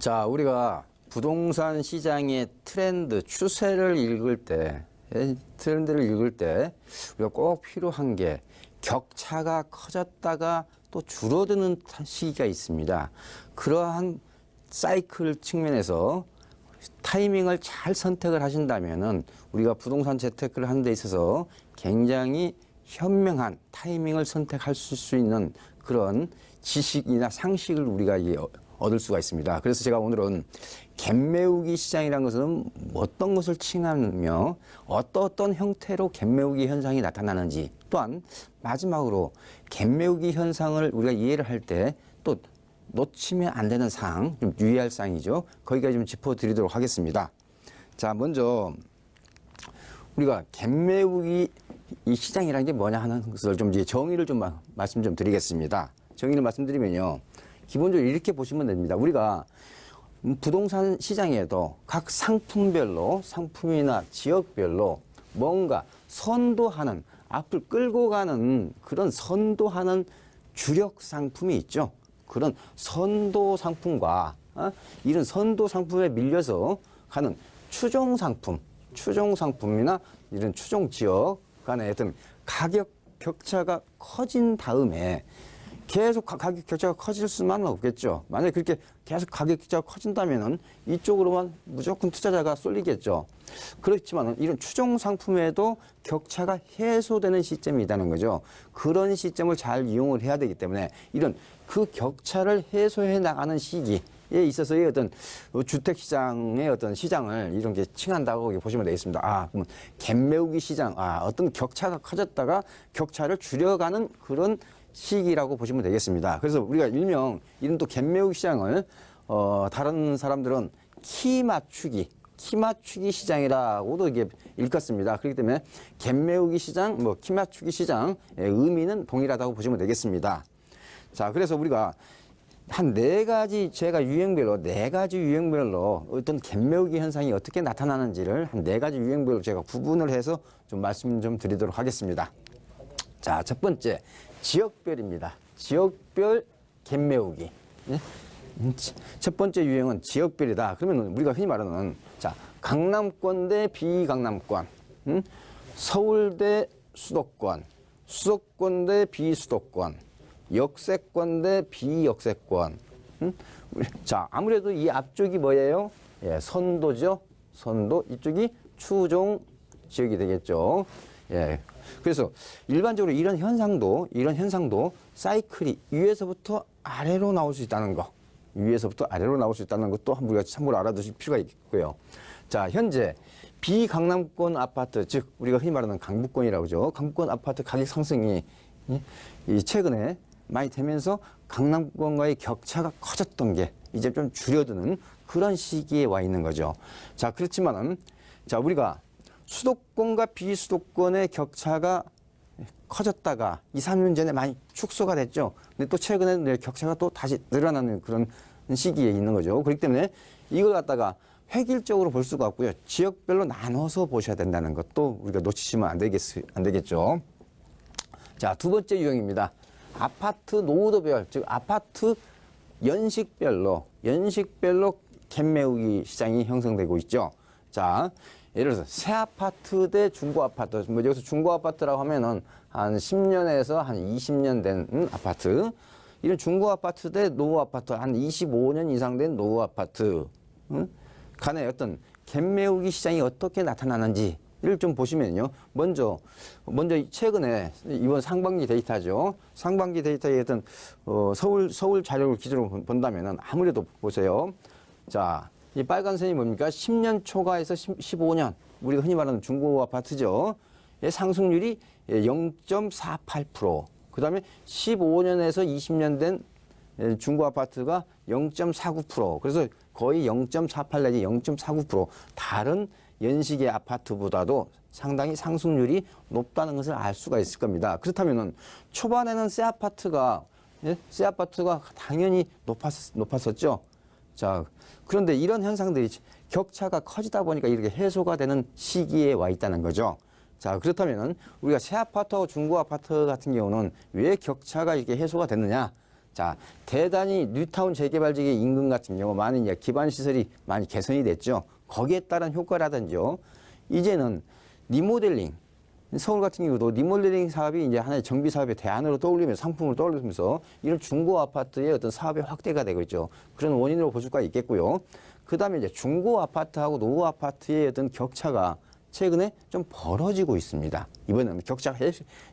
자, 우리가 부동산 시장의 트렌드, 추세를 읽을 때, 트렌드를 읽을 때 우리가 꼭 필요한 게 격차가 커졌다가 또 줄어드는 시기가 있습니다. 그러한 사이클 측면에서 타이밍을 잘 선택을 하신다면은 우리가 부동산 재테크를 하는 데 있어서 굉장히 현명한 타이밍을 선택할 수 있는 그런 지식이나 상식을 우리가 얻을 수가 있습니다. 그래서 제가 오늘은 갭매우기 시장이라는 것은 어떤 것을 칭하며 어떤 형태로 갭매우기 현상이 나타나는지, 또한 마지막으로 갭매우기 현상을 우리가 이해를 할 때 또 놓치면 안 되는 사항, 좀 유의할 사항이죠. 거기까지 좀 짚어드리도록 하겠습니다. 자, 먼저 우리가 갭매우기 이 시장이라는 게 뭐냐 하는 것을 좀 이제 정의를 좀 말씀 좀 드리겠습니다. 정의를 말씀드리면요, 기본적으로 이렇게 보시면 됩니다. 우리가 부동산 시장에도 각 상품별로, 상품이나 지역별로 뭔가 선도하는, 앞을 끌고 가는 그런 선도하는 주력 상품이 있죠. 그런 선도 상품과 이런 선도 상품에 밀려서 가는 추종 상품이나 이런 추종 지역 간의 어떤 가격 격차가 커진 다음에 계속 가격 격차가 커질 수만은 없겠죠. 만약에 그렇게 계속 가격 격차가 커진다면은 이쪽으로만 무조건 투자자가 쏠리겠죠. 그렇지만은 이런 추종 상품에도 격차가 해소되는 시점이 있다는 거죠. 그런 시점을 잘 이용을 해야 되기 때문에 이런 그 격차를 해소해 나가는 시기에 있어서의 어떤 주택시장의 어떤 시장을 이런 게 칭한다고 보시면 되겠습니다. 그러면 갭매우기 시장, 어떤 격차가 커졌다가 격차를 줄여가는 그런 시기라고 보시면 되겠습니다. 그래서 우리가 일명 이런 또 갭매우기 시장을 다른 사람들은 키 맞추기 시장이라고도 이게 일컫습니다. 그렇기 때문에 갭매우기 시장, 키 맞추기 시장의 의미는 동일하다고 보시면 되겠습니다. 자, 그래서 우리가 한 네 가지 유형별로 어떤 갭매우기 현상이 어떻게 나타나는지를 한 네 가지 유형별로 제가 구분을 해서 좀 말씀 좀 드리도록 하겠습니다. 자, 첫 번째 지역별입니다. 지역별 갭매우기. 첫 번째 유형은 지역별이다. 그러면 우리가 흔히 말하는 강남권 대 비강남권, 서울 대 수도권, 수도권 대 비수도권, 역세권 대 비역세권. 자, 아무래도 이 앞쪽이 뭐예요? 선도죠. 선도. 이쪽이 추종 지역이 되겠죠. 그래서 일반적으로 이런 현상도 사이클이 위에서부터 아래로 나올 수 있다는 거. 위에서부터 아래로 나올 수 있다는 것도 우리가 참고로 알아두실 필요가 있고요. 자, 현재 비강남권 아파트, 즉 우리가 흔히 말하는 강북권이라고 하죠. 강북권 아파트 가격 상승이 최근에 많이 되면서 강남권과의 격차가 커졌던 게 이제 좀 줄어드는 그런 시기에 와 있는 거죠. 자, 그렇지만은 우리가 수도권과 비수도권의 격차가 커졌다가 2, 3년 전에 많이 축소가 됐죠. 근데 또 최근에 격차가 또 다시 늘어나는 그런 시기에 있는 거죠. 그렇기 때문에 이걸 갖다가 획일적으로 볼 수가 없고요. 지역별로 나눠서 보셔야 된다는 것도 우리가 놓치시면 안 되겠죠. 자, 두 번째 유형입니다. 아파트 노후도별, 즉 아파트 연식별로 갭매우기 시장이 형성되고 있죠. 자, 예를 들어서 새 아파트 대 중고 아파트, 여기서 중고 아파트라고 하면은 한 10년에서 한 20년 된 아파트, 이런 중고 아파트 대 노후 아파트, 한 25년 이상 된 노후 아파트 간의 어떤 갭매우기 시장이 어떻게 나타나는지를 좀 보시면요. 먼저 최근에 이번 상반기 데이터죠. 상반기 데이터의 어떤 서울 자료를 기준으로 본다면은 아무래도 보세요. 자, 이 빨간 선이 뭡니까? 10년 초과에서 15년, 우리가 흔히 말하는 중고 아파트죠. 상승률이 0.48%. 그 다음에 15년에서 20년 된 중고 아파트가 0.49%. 그래서 거의 0.48 내지 0.49%. 다른 연식의 아파트보다도 상당히 상승률이 높다는 것을 알 수가 있을 겁니다. 그렇다면은 초반에는 새 아파트가 당연히 높았었죠. 자, 그런데 이런 현상들이 격차가 커지다 보니까 이렇게 해소가 되는 시기에 와 있다는 거죠. 자, 그렇다면 우리가 새 아파트하고 중고 아파트 같은 경우는 왜 격차가 이렇게 해소가 됐느냐? 자, 대단히 뉴타운 재개발 지역 인근 같은 경우 많은 이제 기반 시설이 많이 개선이 됐죠. 거기에 따른 효과라든지요. 이제는 리모델링, 서울 같은 경우도 리모델링 사업이 이제 하나의 정비 사업의 대안으로 떠올리면서 상품으로 떠올리면서 이런 중고 아파트의 어떤 사업의 확대가 되고 있죠. 그런 원인으로 볼 수가 있겠고요. 그 다음에 이제 중고 아파트하고 노후 아파트의 어떤 격차가 최근에 좀 벌어지고 있습니다. 이번에는 격차가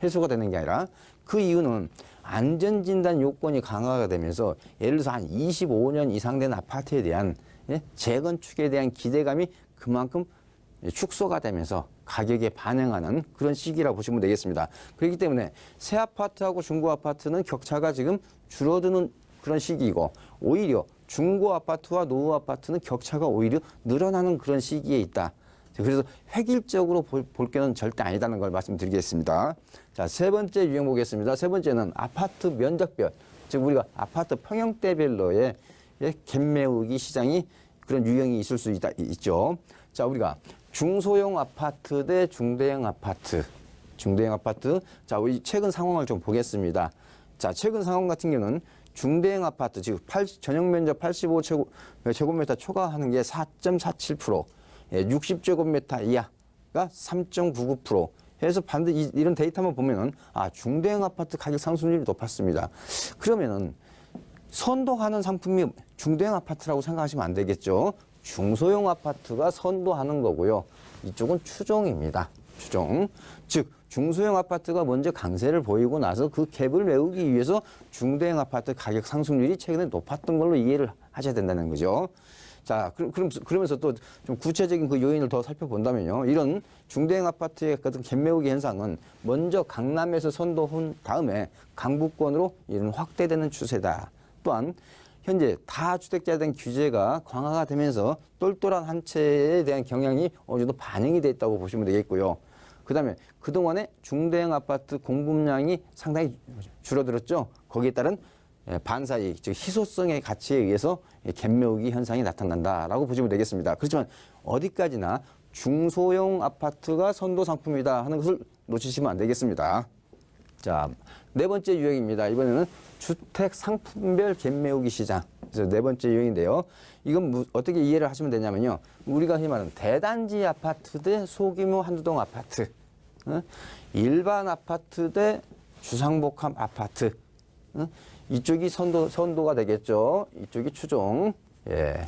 해소가 되는 게 아니라 그 이유는 안전진단 요건이 강화가 되면서 예를 들어서 한 25년 이상 된 아파트에 대한 재건축에 대한 기대감이 그만큼 축소가 되면서 가격에 반영하는 그런 시기라고 보시면 되겠습니다. 그렇기 때문에 새 아파트하고 중고 아파트는 격차가 지금 줄어드는 그런 시기이고 오히려 중고 아파트와 노후 아파트는 격차가 오히려 늘어나는 그런 시기에 있다. 그래서 획일적으로 볼 게는 절대 아니다는 걸 말씀드리겠습니다. 자, 세 번째 유형 보겠습니다. 세 번째는 아파트 면적별, 즉 우리가 아파트 평형대별로의 갭 메우기 시장이 그런 유형이 있을 수 있죠. 자, 우리가 중소형 아파트 대 중대형 아파트. 자, 우리 최근 상황을 좀 보겠습니다. 자, 최근 상황 같은 경우는 중대형 아파트, 즉 전용 면적 85제곱미터 초과하는 게 4.47%, 60제곱미터 이하가 3.99%. 해서 반드시 이런 데이터만 보면은 중대형 아파트 가격 상승률이 높았습니다. 그러면은 선도하는 상품이 중대형 아파트라고 생각하시면 안 되겠죠. 중소형 아파트가 선도하는 거고요. 이쪽은 추종입니다. 추종. 즉 중소형 아파트가 먼저 강세를 보이고 나서 그 갭을 메우기 위해서 중대형 아파트 가격 상승률이 최근에 높았던 걸로 이해를 하셔야 된다는 거죠. 자, 그러면서 또 좀 구체적인 그 요인을 더 살펴본다면요. 이런 중대형 아파트의 같은 갭 메우기 현상은 먼저 강남에서 선도한 다음에 강북권으로 이런 확대되는 추세다. 또한 현재 다주택자에 대한 규제가 강화가 되면서 똘똘한 한 채에 대한 경향이 어느 정도 반영이 돼 있다고 보시면 되겠고요. 그다음에 그동안에 중대형 아파트 공급량이 상당히 줄어들었죠. 거기에 따른 반사이익, 즉 희소성의 가치에 의해서 갭 메우기 현상이 나타난다라고 보시면 되겠습니다. 그렇지만 어디까지나 중소형 아파트가 선도 상품이다 하는 것을 놓치시면 안 되겠습니다. 자, 네 번째 유형입니다. 이번에는 주택 상품별 갭 메우기 시장. 그래서 네 번째 유형인데요. 이건 어떻게 이해를 하시면 되냐면요. 우리가 흔히 말하는 대단지 아파트 대 소규모 한두 동 아파트, 일반 아파트 대 주상복합 아파트, 이쪽이 선도가 되겠죠. 이쪽이 추종. 예.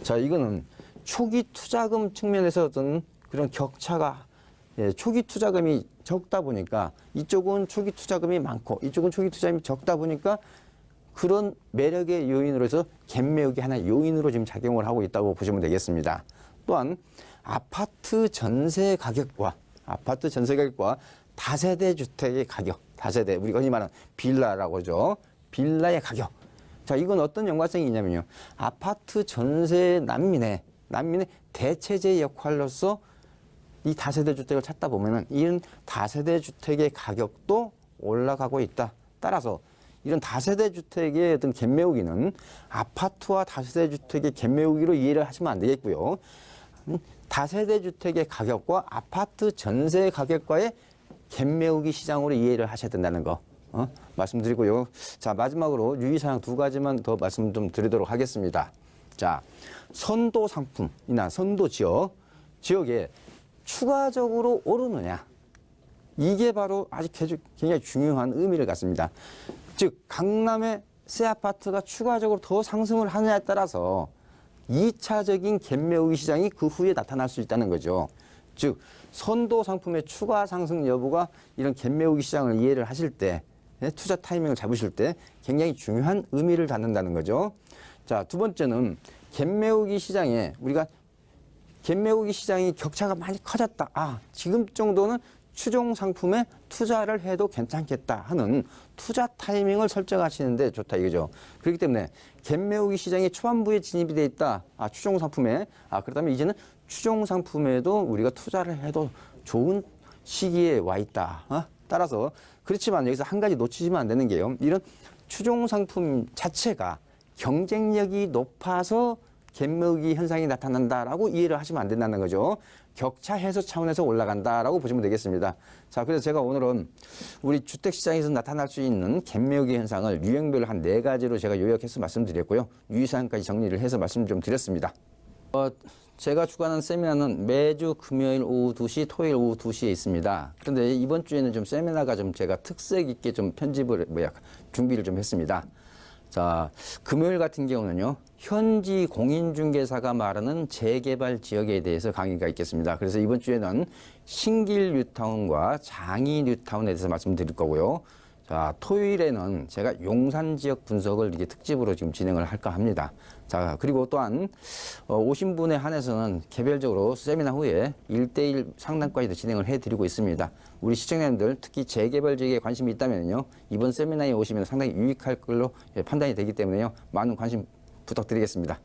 자, 이거는 초기 투자금 측면에서 어떤 그런 격차가, 초기 투자금이 적다 보니까 이쪽은 초기 투자금이 많고 이쪽은 초기 투자금이 적다 보니까 그런 매력의 요인으로 해서 갭 메우기 하나의 요인으로 지금 작용을 하고 있다고 보시면 되겠습니다. 또한 아파트 전세 가격과 다세대 주택의 가격, 다세대, 우리가 흔히 말하는 빌라라고 하죠. 빌라의 가격. 자, 이건 어떤 연관성이 있냐면요. 아파트 전세 난민의 대체제 역할로서 이 다세대 주택을 찾다 보면은 이런 다세대 주택의 가격도 올라가고 있다. 따라서 이런 다세대 주택의 어떤 갭 메우기는 아파트와 다세대 주택의 갭 메우기로 이해를 하시면 안 되겠고요. 다세대 주택의 가격과 아파트 전세 가격과의 갭 메우기 시장으로 이해를 하셔야 된다는 거 말씀드리고요. 자, 마지막으로 유의사항 두 가지만 더 말씀 좀 드리도록 하겠습니다. 자, 선도 상품이나 선도 지역에 추가적으로 오르느냐, 이게 바로 아주 굉장히 중요한 의미를 갖습니다. 즉 강남의 새 아파트가 추가적으로 더 상승을 하느냐에 따라서 2차적인 갭 메우기 시장이 그 후에 나타날 수 있다는 거죠. 즉 선도 상품의 추가 상승 여부가 이런 갭 메우기 시장을 이해를 하실 때, 투자 타이밍을 잡으실 때 굉장히 중요한 의미를 갖는다는 거죠. 자, 두 번째는 갭 메우기 시장에 우리가 갭 메우기 시장이 격차가 많이 커졌다. 지금 정도는 추종 상품에 투자를 해도 괜찮겠다 하는 투자 타이밍을 설정하시는데 좋다 이거죠. 그렇기 때문에 갭 메우기 시장이 초반부에 진입이 돼 있다. 추종 상품에. 그렇다면 이제는 추종 상품에도 우리가 투자를 해도 좋은 시기에 와 있다. 따라서 그렇지만 여기서 한 가지 놓치시면 안 되는 게요. 이런 추종 상품 자체가 경쟁력이 높아서 갯먹이 현상이 나타난다라고 이해를 하시면 안 된다는 거죠. 격차 해소 차원에서 올라간다라고 보시면 되겠습니다. 자, 그래서 제가 오늘은 우리 주택시장에서 나타날 수 있는 갯먹이 현상을 유형별로 한 4가지로 제가 요약해서 말씀드렸고요. 유의사항까지 정리를 해서 말씀 좀 드렸습니다. 제가 주관하는 세미나는 매주 금요일 오후 2시, 토요일 오후 2시에 있습니다. 그런데 이번 주에는 좀 세미나가 좀 제가 특색 있게 좀 편집을, 준비를 좀 했습니다. 자, 금요일 같은 경우는요, 현지 공인중개사가 말하는 재개발 지역에 대해서 강의가 있겠습니다. 그래서 이번 주에는 신길 뉴타운과 장이 뉴타운에 대해서 말씀드릴 거고요. 자, 토요일에는 제가 용산 지역 분석을 이렇게 특집으로 지금 진행을 할까 합니다. 자, 그리고 또한 오신 분에 한해서는 개별적으로 세미나 후에 1대1 상담까지도 진행을 해드리고 있습니다. 우리 시청자님들 특히 재개발 지역에 관심이 있다면요, 이번 세미나에 오시면 상당히 유익할 걸로 판단이 되기 때문에요, 많은 관심 부탁드리겠습니다.